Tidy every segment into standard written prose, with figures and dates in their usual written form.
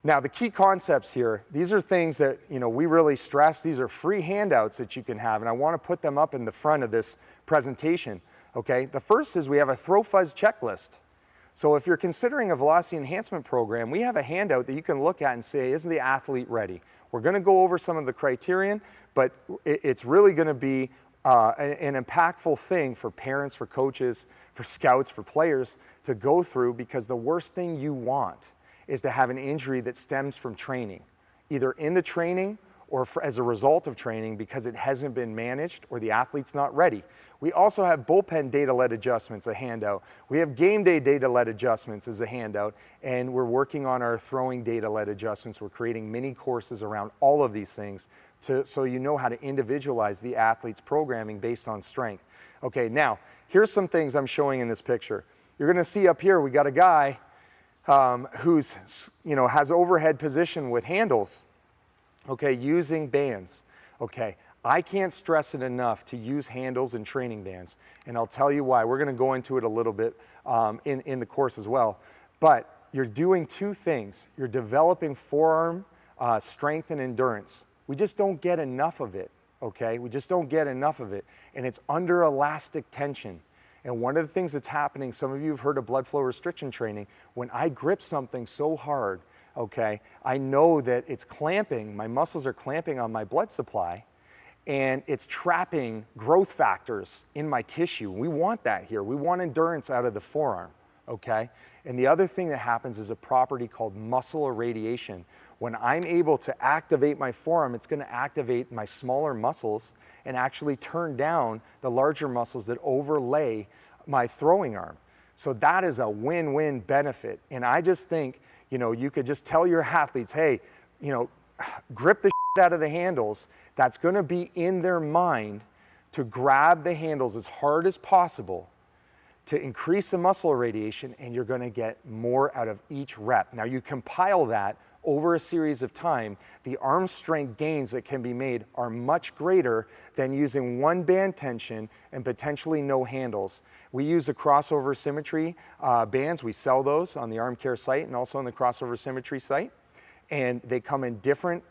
Now, the key concepts here, these are things that, we really stress. These are free handouts that you can have, and I want to put them up in the front of this presentation, okay? The first is we have a throw fuzz checklist. So if you're considering a velocity enhancement program, we have a handout that you can look at and say, is the athlete ready? We're going to go over some of the criterion, but it's really going to be an impactful thing for parents, for coaches, for scouts, for players to go through, because the worst thing you want is to have an injury that stems from training, either in the training or as a result of training because it hasn't been managed or the athlete's not ready. We also have bullpen data-led adjustments, a handout. We have game day data-led adjustments as a handout, and we're working on our throwing data-led adjustments. We're creating mini courses around all of these things so you know how to individualize the athlete's programming based on strength. Okay, now, here's some things I'm showing in this picture. You're gonna see up here, we got a guy who's, has overhead position with handles, okay, using bands, okay. I can't stress it enough to use handles and training bands, and I'll tell you why. We're gonna go into it a little bit in the course as well, but you're doing two things. You're developing forearm strength and endurance. We just don't get enough of it, okay? We just don't get enough of it, and it's under elastic tension. And one of the things that's happening, some of you have heard of blood flow restriction training. When I grip something so hard, okay, I know that it's clamping, my muscles are clamping on my blood supply, and it's trapping growth factors in my tissue. We want that here. We want endurance out of the forearm, okay? And the other thing that happens is a property called muscle irradiation. When I'm able to activate my forearm, it's gonna activate my smaller muscles and actually turn down the larger muscles that overlay my throwing arm. So that is a win-win benefit. And I just think, you could just tell your athletes, hey, grip the shit out of the handles. That's gonna be in their mind to grab the handles as hard as possible to increase the muscle irradiation, and you're gonna get more out of each rep. Now you compile that over a series of time, the arm strength gains that can be made are much greater than using one band tension and potentially no handles. We use the crossover symmetry bands. We sell those on the ArmCare site and also on the crossover symmetry site. And they come in different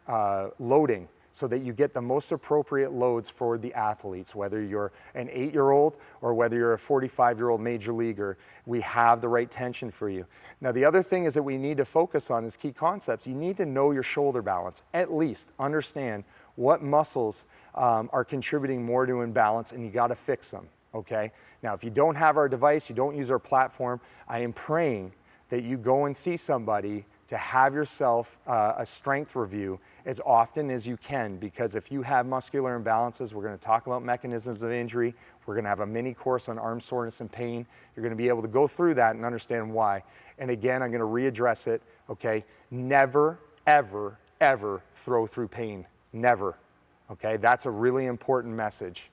loading so that you get the most appropriate loads for the athletes, whether you're an 8-year-old or whether you're a 45-year-old major leaguer. We have the right tension for you. Now, the other thing is that we need to focus on is key concepts. You need to know your shoulder balance, at least understand what muscles are contributing more to imbalance, and you gotta fix them, okay? Now, if you don't have our device, you don't use our platform, I am praying that you go and see somebody to have yourself a strength review as often as you can, because if you have muscular imbalances, we're gonna talk about mechanisms of injury, we're gonna have a mini course on arm soreness and pain, you're gonna be able to go through that and understand why. And again, I'm gonna readdress it, okay? Never, ever, ever throw through pain, never, okay? That's a really important message.